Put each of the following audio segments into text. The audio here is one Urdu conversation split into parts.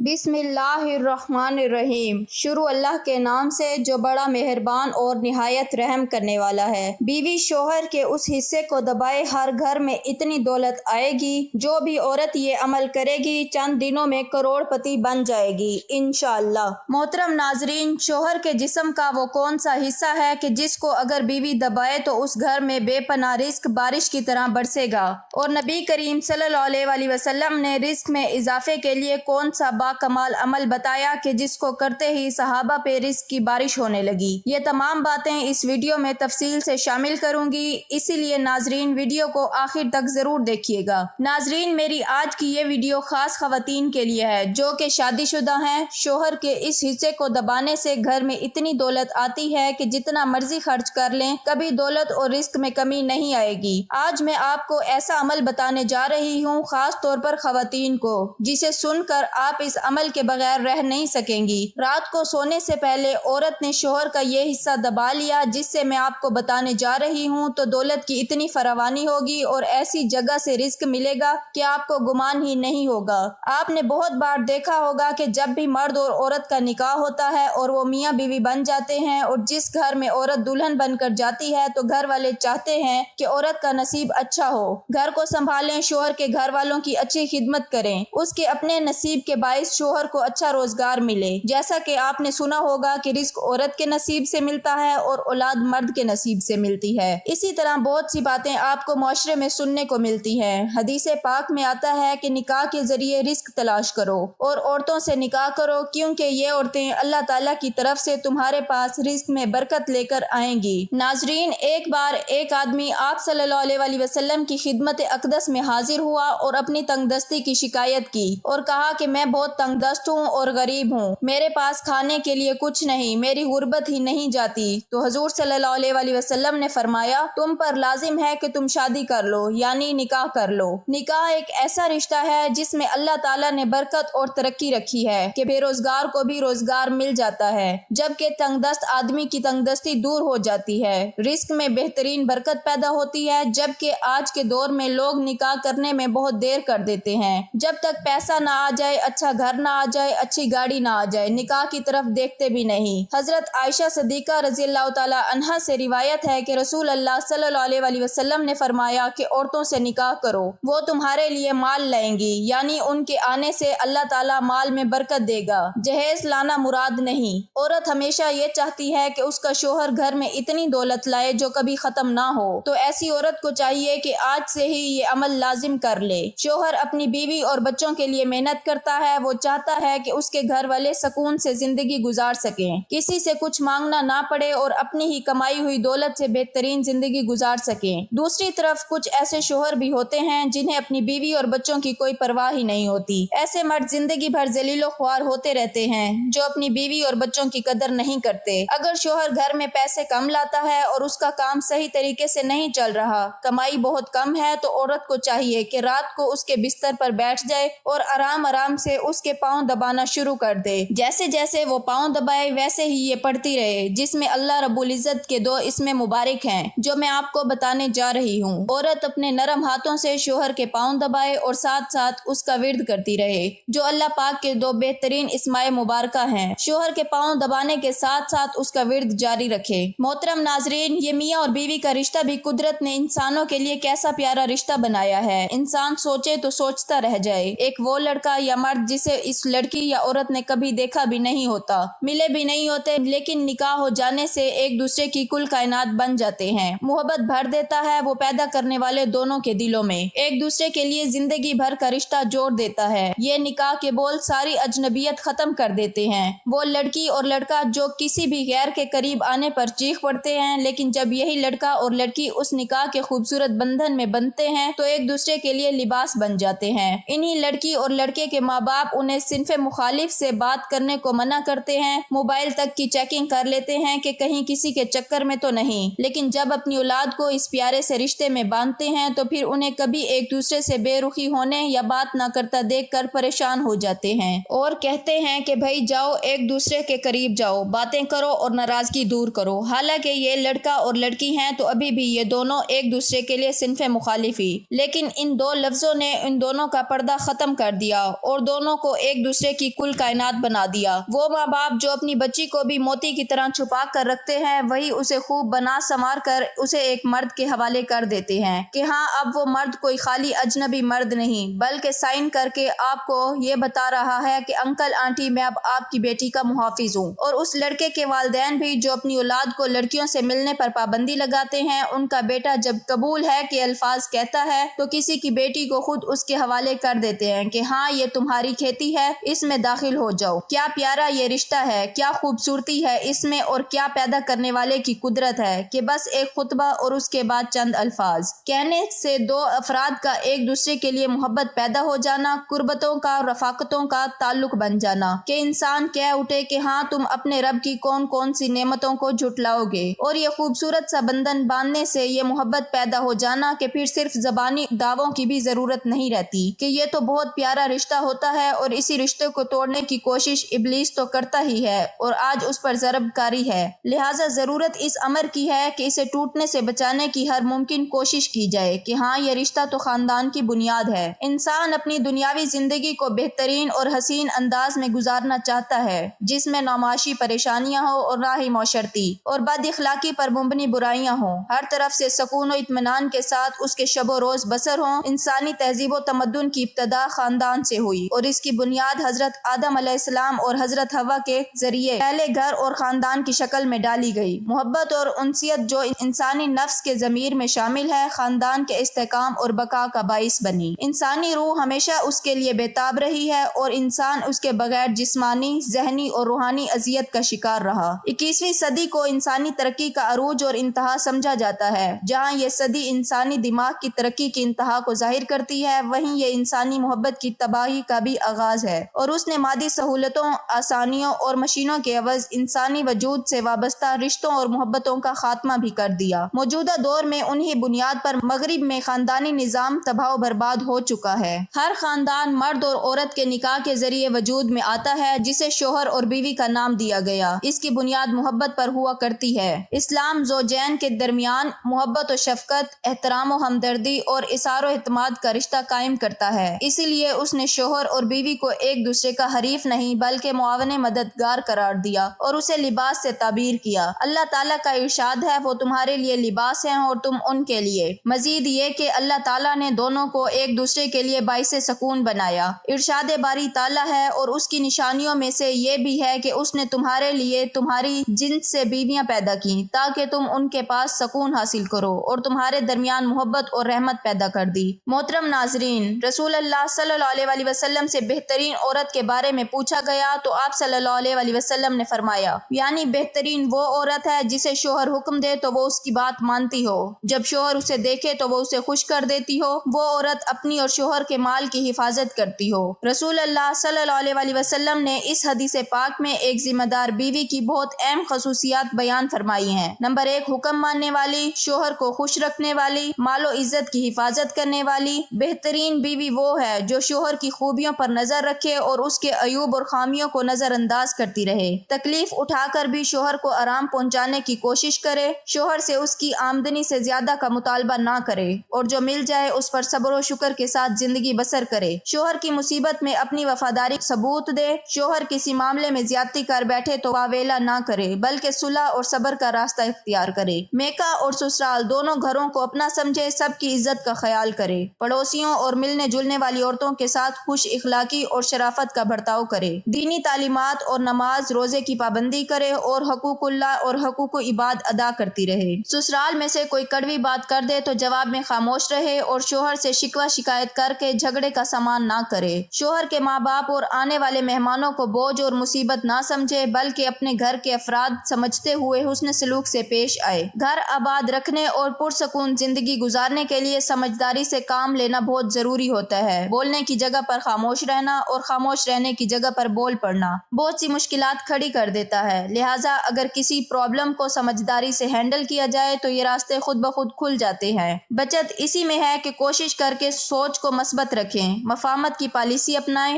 بسم اللہ الرحمن الرحیم۔ شروع اللہ کے نام سے جو بڑا مہربان اور نہایت رحم کرنے والا ہے۔ بیوی شوہر کے اس حصے کو دبائے، ہر گھر میں اتنی دولت آئے گی، جو بھی عورت یہ عمل کرے گی چند دنوں میں کروڑ پتی بن جائے گی انشاءاللہ۔ محترم ناظرین، شوہر کے جسم کا وہ کون سا حصہ ہے کہ جس کو اگر بیوی دبائے تو اس گھر میں بے پناہ رزق بارش کی طرح برسے گا؟ اور نبی کریم صلی اللہ علیہ وسلم نے رزق میں اضافے کے لیے کون سا کمال عمل بتایا کہ جس کو کرتے ہی صحابہ پہ رزق کی بارش ہونے لگی؟ یہ تمام باتیں اس ویڈیو میں تفصیل سے شامل کروں گی، اسی لیے ناظرین ویڈیو کو آخر تک ضرور دیکھیے گا۔ ناظرین، میری آج کی یہ ویڈیو خاص خواتین کے لیے ہے جو کہ شادی شدہ ہیں۔ شوہر کے اس حصے کو دبانے سے گھر میں اتنی دولت آتی ہے کہ جتنا مرضی خرچ کر لیں کبھی دولت اور رزق میں کمی نہیں آئے گی۔ آج میں آپ کو ایسا عمل بتانے جا رہی ہوں، خاص طور پر خواتین کو، جسے سن کر آپ اس عمل کے بغیر رہ نہیں سکیں گی۔ رات کو سونے سے پہلے عورت نے شوہر کا یہ حصہ دبا لیا جس سے میں آپ کو بتانے جا رہی ہوں، تو دولت کی اتنی فراوانی ہوگی اور ایسی جگہ سے رزق ملے گا کہ آپ کو گمان ہی نہیں ہوگا۔ آپ نے بہت بار دیکھا ہوگا کہ جب بھی مرد اور عورت کا نکاح ہوتا ہے اور وہ میاں بیوی بن جاتے ہیں، اور جس گھر میں عورت دلہن بن کر جاتی ہے تو گھر والے چاہتے ہیں کہ عورت کا نصیب اچھا ہو، گھر کو سنبھالیں، شوہر کے گھر والوں کی اچھی خدمت کریں، اس کے اپنے نصیب کے باعث شوہر کو اچھا روزگار ملے۔ جیسا کہ آپ نے سنا ہوگا کہ رزق عورت کے نصیب سے ملتا ہے اور اولاد مرد کے نصیب سے ملتی ہے۔ اسی طرح بہت سی باتیں آپ کو معاشرے میں سننے کو ملتی ہیں۔ حدیث پاک میں آتا ہے کہ نکاح کے ذریعے رزق تلاش کرو اور عورتوں سے نکاح کرو، کیونکہ یہ عورتیں اللہ تعالیٰ کی طرف سے تمہارے پاس رزق میں برکت لے کر آئیں گی۔ ناظرین، ایک بار ایک آدمی آپ صلی اللہ علیہ وسلم کی خدمت اقدس میں حاضر ہوا اور اپنی تنگ دستی کی شکایت کی اور کہا کہ میں بہت تنگ دست ہوں اور غریب ہوں، میرے پاس کھانے کے لیے کچھ نہیں، میری غربت ہی نہیں جاتی۔ تو حضور صلی اللہ علیہ وسلم نے فرمایا، تم پر لازم ہے کہ تم شادی کر لو، یعنی نکاح کر لو۔ نکاح ایک ایسا رشتہ ہے جس میں اللہ تعالیٰ نے برکت اور ترقی رکھی ہے کہ بے روزگار کو بھی روزگار مل جاتا ہے، جبکہ تنگ دست آدمی کی تنگ دستی دور ہو جاتی ہے۔ رزق میں بہترین برکت پیدا ہوتی ہے، جبکہ آج کے دور میں لوگ نکاح کرنے میں بہت دیر کر دیتے ہیں۔ جب تک پیسہ نہ آ جائے، اچھا گھر نہ آ جائے، اچھی گاڑی نہ آ جائے، نکاح کی طرف دیکھتے بھی نہیں۔ حضرت عائشہ صدیقہ رضی اللہ تعالی عنہا سے روایت ہے کہ رسول اللہ صلی اللہ علیہ وسلم نے فرمایا کہ عورتوں سے نکاح کرو، وہ تمہارے لیے مال لائیں گی، یعنی ان کے آنے سے اللہ تعالیٰ مال میں برکت دے گا۔ جہیز لانا مراد نہیں۔ عورت ہمیشہ یہ چاہتی ہے کہ اس کا شوہر گھر میں اتنی دولت لائے جو کبھی ختم نہ ہو، تو ایسی عورت کو چاہیے کہ آج سے ہی یہ عمل لازم کر لے۔ شوہر اپنی بیوی اور بچوں کے لیے محنت کرتا ہے، وہ چاہتا ہے کہ اس کے گھر والے سکون سے زندگی گزار سکیں، کسی سے کچھ مانگنا نہ پڑے اور اپنی ہی کمائی ہوئی دولت سے بہترین زندگی گزار سکیں۔ دوسری طرف کچھ ایسے شوہر بھی ہوتے ہیں جنہیں اپنی بیوی اور بچوں کی کوئی پرواہ ہی نہیں ہوتی۔ ایسے مرد زندگی بھر ذلیل و خوار ہوتے رہتے ہیں جو اپنی بیوی اور بچوں کی قدر نہیں کرتے۔ اگر شوہر گھر میں پیسے کم لاتا ہے اور اس کا کام صحیح طریقے سے نہیں چل رہا، کمائی بہت کم ہے، تو عورت کو چاہیے کہ رات کو اس کے بستر پر بیٹھ جائے اور آرام آرام سے اس کے پاؤں دبانا شروع کر دے۔ جیسے جیسے وہ پاؤں دبائے ویسے ہی یہ پڑھتی رہے، جس میں اللہ رب العزت کے 2 اسم مبارک ہیں جو میں آپ کو بتانے جا رہی ہوں۔ عورت اپنے نرم ہاتھوں سے شوہر کے پاؤں دبائے اور ساتھ ساتھ اس کا ورد کرتی رہے، جو اللہ پاک کے 2 بہترین اسماء مبارکہ ہیں۔ شوہر کے پاؤں دبانے کے ساتھ ساتھ اس کا ورد جاری رکھے۔ محترم ناظرین، یہ میاں اور بیوی کا رشتہ بھی قدرت نے انسانوں کے لیے کیسا پیارا رشتہ بنایا ہے، انسان سوچے تو سوچتا رہ جائے۔ ایک وہ لڑکا یا مرد جسے اس لڑکی یا عورت نے کبھی دیکھا بھی نہیں ہوتا، ملے بھی نہیں ہوتے، لیکن نکاح ہو جانے سے ایک دوسرے کی کل کائنات بن جاتے ہیں۔ محبت بھر دیتا ہے وہ پیدا کرنے والے دونوں کے دلوں میں، ایک دوسرے کے لیے زندگی بھر کا رشتہ جوڑ دیتا ہے۔ یہ نکاح کے بول ساری اجنبیت ختم کر دیتے ہیں۔ وہ لڑکی اور لڑکا جو کسی بھی غیر کے قریب آنے پر چیخ پڑتے ہیں، لیکن جب یہی لڑکا اور لڑکی اس نکاح کے خوبصورت بندھن میں بندھتے ہیں تو ایک دوسرے کے لیے لباس بن جاتے ہیں۔ انہی لڑکی اور لڑکے کے ماں باپ انہیں صنف مخالف سے بات کرنے کو منع کرتے ہیں، موبائل تک کی چیکنگ کر لیتے ہیں کہ کہیں کسی کے چکر میں تو نہیں، لیکن جب اپنی اولاد کو اس پیارے سے رشتے میں باندھتے ہیں تو پھر انہیں کبھی ایک دوسرے سے بے رخی ہونے یا بات نہ کرتا دیکھ کر پریشان ہو جاتے ہیں اور کہتے ہیں کہ بھائی جاؤ ایک دوسرے کے قریب جاؤ، باتیں کرو اور ناراضگی دور کرو۔ حالانکہ یہ لڑکا اور لڑکی ہیں تو ابھی بھی یہ دونوں ایک دوسرے کے لیے صنف مخالف ہی، لیکن ان 2 لفظوں نے ان دونوں کا پردہ ختم کر دیا اور دونوں کو کو ایک دوسرے کی کل کائنات بنا دیا۔ وہ ماں باپ جو اپنی بچی کو بھی موتی کی طرح چھپا کر رکھتے ہیں، وہی اسے خوب بنا سنوار کر اسے ایک مرد کے حوالے کر دیتے ہیں کہ ہاں اب وہ مرد کوئی خالی اجنبی مرد نہیں بلکہ سائن کر کے آپ کو یہ بتا رہا ہے کہ انکل آنٹی میں اب آپ کی بیٹی کا محافظ ہوں۔ اور اس لڑکے کے والدین بھی جو اپنی اولاد کو لڑکیوں سے ملنے پر پابندی لگاتے ہیں، ان کا بیٹا جب قبول ہے کہ الفاظ کہتا ہے تو کسی کی بیٹی کو خود اس کے حوالے کر دیتے ہیں کہ ہاں یہ تمہاری کھیتی ہے، اس میں داخل ہو جاؤ۔ کیا پیارا یہ رشتہ ہے، کیا خوبصورتی ہے اس میں، اور کیا پیدا کرنے والے کی قدرت ہے کہ بس ایک خطبہ اور اس کے بعد چند الفاظ کہنے سے دو افراد کا ایک دوسرے کے لیے محبت پیدا ہو جانا، قربتوں کا، رفاقتوں کا تعلق بن جانا کہ انسان کہہ اٹھے کہ ہاں تم اپنے رب کی کون کون سی نعمتوں کو جھٹلاؤ گے، اور یہ خوبصورت سا بندھن باندھنے سے یہ محبت پیدا ہو جانا کہ پھر صرف زبانی دعووں کی بھی ضرورت نہیں رہتی کہ یہ تو بہت پیارا رشتہ ہوتا ہے، اور اسی رشتے کو توڑنے کی کوشش ابلیس تو کرتا ہی ہے اور آج اس پر ضرب کاری ہے۔ لہٰذا ضرورت اس امر کی ہے کہ اسے ٹوٹنے سے بچانے کی ہر ممکن کوشش کی جائے کہ ہاں یہ رشتہ تو خاندان کی بنیاد ہے۔ انسان اپنی دنیاوی زندگی کو بہترین اور حسین انداز میں گزارنا چاہتا ہے جس میں نہ معاشی پریشانیاں ہوں اور نہ ہی معاشرتی اور بد اخلاقی پر مبنی برائیاں ہوں، ہر طرف سے سکون و اطمینان کے ساتھ اس کے شب و روز بسر ہوں۔ انسانی تہذیب و تمدن کی ابتدا خاندان سے ہوئی اور اس کی بنیاد حضرت آدم علیہ السلام اور حضرت حوا کے ذریعے پہلے گھر اور خاندان کی شکل میں ڈالی گئی۔ محبت اور انسیت جو انسانی نفس کے ضمیر میں شامل ہے، خاندان کے استحکام اور بقا کا باعث بنی۔ انسانی روح ہمیشہ اس کے لیے بےتاب رہی ہے اور انسان اس کے بغیر جسمانی، ذہنی اور روحانی اذیت کا شکار رہا۔ 21ویں صدی کو انسانی ترقی کا عروج اور انتہا سمجھا جاتا ہے۔ جہاں یہ صدی انسانی دماغ کی ترقی کی انتہا کو ظاہر کرتی ہے، وہیں یہ انسانی محبت کی تباہی کا بھی آغاز ہے، اور اس نے مادی سہولتوں، آسانیوں اور مشینوں کے عوض انسانی وجود سے وابستہ رشتوں اور محبتوں کا خاتمہ بھی کر دیا۔ موجودہ دور میں انہی بنیاد پر مغرب میں خاندانی نظام تباہ و برباد ہو چکا ہے۔ ہر خاندان مرد اور عورت کے نکاح کے ذریعے وجود میں آتا ہے جسے شوہر اور بیوی کا نام دیا گیا۔ اس کی بنیاد محبت پر ہوا کرتی ہے۔ اسلام زوجین کے درمیان محبت و شفقت، احترام و ہمدردی اور اثار و اعتماد کا رشتہ قائم کرتا ہے۔ اسی لیے اس نے شوہر اور بیوی کو ایک دوسرے کا حریف نہیں بلکہ معاون مددگار قرار دیا اور اسے لباس سے تعبیر کیا۔ اللہ تعالیٰ کا ارشاد ہے، وہ تمہارے لیے لباس ہیں اور تم ان کے لیے۔ مزید یہ کہ اللہ تعالیٰ نے دونوں کو ایک دوسرے کے لیے باعث سکون بنایا۔ ارشاد باری تعالیٰ ہے، اور اس کی نشانیوں میں سے یہ بھی ہے کہ اس نے تمہارے لیے تمہاری جنس سے بیویاں پیدا کی تاکہ تم ان کے پاس سکون حاصل کرو اور تمہارے درمیان محبت اور رحمت پیدا کر دی۔ محترم ناظرین، رسول اللہ صلی اللہ علیہ وسلم سے بہترین عورت کے بارے میں پوچھا گیا تو آپ صلی اللہ علیہ وسلم نے فرمایا، یعنی بہترین وہ عورت ہے جسے شوہر حکم دے تو وہ اس کی بات مانتی ہو، جب شوہر اسے دیکھے تو وہ اسے خوش کر دیتی ہو، وہ عورت اپنی اور شوہر کے مال کی حفاظت کرتی ہو۔ رسول اللہ صلی اللہ علیہ وسلم نے اس حدیث پاک میں ایک ذمہ دار بیوی کی بہت اہم خصوصیات بیان فرمائی ہیں۔ نمبر 1، حکم ماننے والی، شوہر کو خوش رکھنے والی، مال و عزت کی حفاظت کرنے والی۔ بہترین بیوی وہ ہے جو شوہر کی خوبیوں پر نظر رکھے اور اس کے عیوب اور خامیوں کو نظر انداز کرتی رہے، تکلیف اٹھا کر بھی شوہر کو آرام پہنچانے کی کوشش کرے، شوہر سے اس کی آمدنی سے زیادہ کا مطالبہ نہ کرے اور جو مل جائے اس پر صبر و شکر کے ساتھ زندگی بسر کرے، شوہر کی مصیبت میں اپنی وفاداری ثبوت دے، شوہر کسی معاملے میں زیادتی کر بیٹھے تو واویلا نہ کرے بلکہ صلح اور صبر کا راستہ اختیار کرے، میکہ اور سسرال دونوں گھروں کو اپنا سمجھے، سب کی عزت کا خیال کرے، پڑوسیوں اور ملنے جلنے والی عورتوں کے ساتھ خوش اخلاقی اور شرافت کا برتاؤ کرے، دینی تعلیمات اور نماز روزے کی پابندی کرے اور حقوق اللہ اور حقوق عباد ادا کرتی رہے۔ سسرال میں سے کوئی کڑوی بات کر دے تو جواب میں خاموش رہے اور شوہر سے شکوہ شکایت کر کے جھگڑے کا سامان نہ کرے، شوہر کے ماں باپ اور آنے والے مہمانوں کو بوجھ اور مصیبت نہ سمجھے بلکہ اپنے گھر کے افراد سمجھتے ہوئے حسن سلوک سے پیش آئے۔ گھر آباد رکھنے اور پرسکون زندگی گزارنے کے لیے سمجھداری سے کام لینا بہت ضروری ہوتا ہے۔ بولنے کی جگہ پر خاموش رہنا اور خاموش رہنے کی جگہ پر بول پڑنا بہت سی مشکلات کھڑی کر دیتا ہے، لہٰذا اگر کسی پرابلم کو سمجھداری سے ہینڈل کیا جائے تو یہ راستے خود بخود کھل جاتے ہیں۔ بچت اسی میں ہے کہ کوشش کر کے سوچ کو مثبت رکھیں، مفاہمت کی پالیسی اپنائیں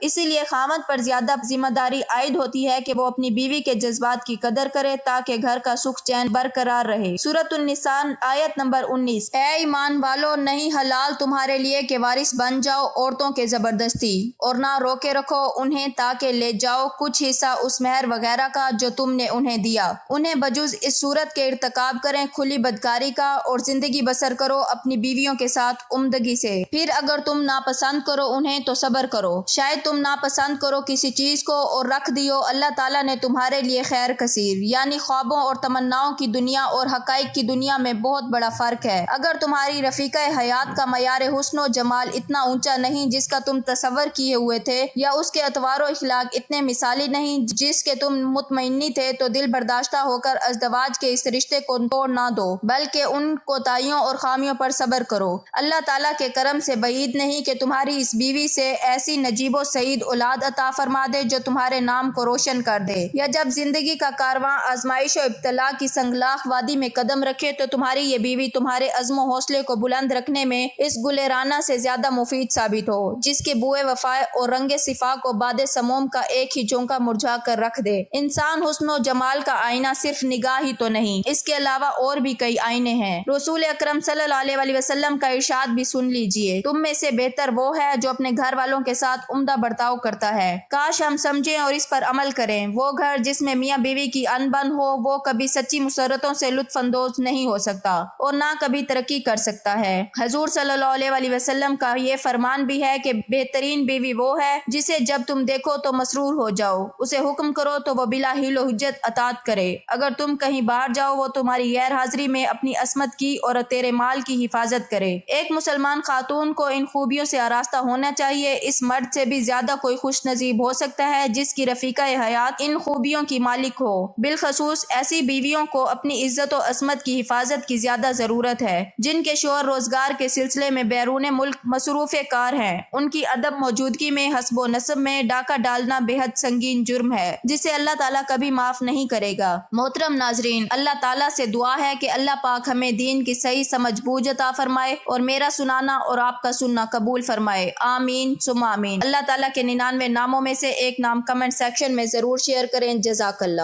اسی لیے خاوند پر زیادہ ذمہ داری عائد ہوتی ہے کہ وہ اپنی بیوی کے جذبات کی قدر کرے تاکہ گھر کا سکھ چین برقرار رہے۔ سورۃ النساء آیت نمبر 19۔ اے ایمان والو، نہیں حلال تمہارے لیے کہ وارث بن جاؤ عورتوں کے زبردستی، اور نہ روکے رکھو انہیں تاکہ لے جاؤ کچھ حصہ اس مہر وغیرہ کا جو تم نے انہیں دیا۔ انہیں بجز اس صورت کے ارتکاب کریں کھلی بدکاری کا، اور زندگی بسر کرو اپنی بیویوں کے ساتھ عمدگی سے۔ پھر اگر تم ناپسند کرو انہیں تو صبر کرو، شاید تم ناپسند کرو کسی چیز کو اور رکھ دیو اللہ تعالیٰ نے تمہارے لیے خیر کثیر، یعنی خوابوں اور تمناؤں کی دنیا اور حقائق کی دنیا میں بہت بڑا فرق ہے۔ اگر تمہاری رفیقہ حیات کا معیار حسن و جمال اتنا اونچا نہیں جس کا تم تصور کیے ہوئے تھے، یا اس کے اطوار و اخلاق اتنے مثالی نہیں جس کے تم مطمئنی تھے، تو دل برداشتہ ہو کر ازدواج کے اس رشتے کو توڑ نہ دو، بلکہ ان کوتاہیوں اور خامیوں پر صبر کرو۔ اللہ تعالیٰ کے کرم سے بعید نہیں کہ تمہاری اس بیوی سے ایسی نجیب و سعید اولاد عطا فرما دے جو تمہارے نام کو روشن کر دے، یا جب زندگی کا کارواں آزمائش و ابتلا کی سنگلاخ وادی میں قدم رکھے تو تمہاری یہ بیوی تمہارے عزم و حوصلے کو بلند رکھنے میں اس گلرانہ سے زیادہ مفید ثابت ہو جس کے بوئے وفا اور رنگ صفا کو باد سموم کا ایک ہی جھونکا مرجھا کر رکھ دے۔ انسان حسن و جمال کا آئینہ صرف نگاہ ہی تو نہیں، اس کے علاوہ اور بھی کئی آئینے ہیں۔ رسول اکرم صلی اللہ علیہ وسلم کا ارشاد بھی سن لیجئے، تم میں سے بہتر وہ ہے جو اپنے گھر والوں کے ساتھ عمدہ برتاؤ کرتا ہے۔ کاش ہم سمجھیں اور اس پر عمل کریں۔ وہ گھر جس میں میاں بیوی کی انبن ہو وہ کبھی سچی مسرتوں سے لطف اندوز نہیں ہو سکتا اور نہ کبھی ترقی کر سکتا ہے۔ حضور صلی اللہ علیہ وسلم کا یہ فرمان بھی ہے کہ بہترین بیوی وہ ہے جسے جب تم دیکھو تو مسرور ہو جاؤ، اسے حکم کرو تو وہ بلا حیل و حجت اطاعت کرے، اگر تم کہیں باہر جاؤ وہ تمہاری غیر حاضری میں اپنی عصمت کی اور تیرے مال کی حفاظت کرے۔ ایک مسلمان خاتون کو ان خوبیوں سے آراستہ ہونا چاہیے۔ اس مرد سے بھی زیادہ کوئی خوش نصیب ہو سکتا ہے جس کی رفیقہ حیات ان خوبیوں کی مالک ہو۔ بالخصوص ایسی بیویوں کو اپنی عزت و عصمت کی حفاظت کی زیادہ ضرورت ہے جن کے شوہر روزگار کے سلسلے میں بیرون ملک مصروف کار ہیں۔ ان کی عدم موجودگی میں حسب و نسب میں ڈاکہ ڈالنا بے حد سنگین جرم ہے جسے اللہ تعالیٰ کبھی معاف نہیں کرے گا۔ محترم ناظرین، اللہ تعالیٰ سے دعا ہے کہ اللہ پاک ہمیں دین کی صحیح سمجھ بوجھ عطا فرمائے اور میرا سنانا اور آپ کا سننا قبول فرمائے، آمین ثم آمین۔ اللہ تعالیٰ کے 99 ناموں میں سے ایک نام کمنٹ سیکشن میں ضرور شیئر کریں۔ جزاک اللہ۔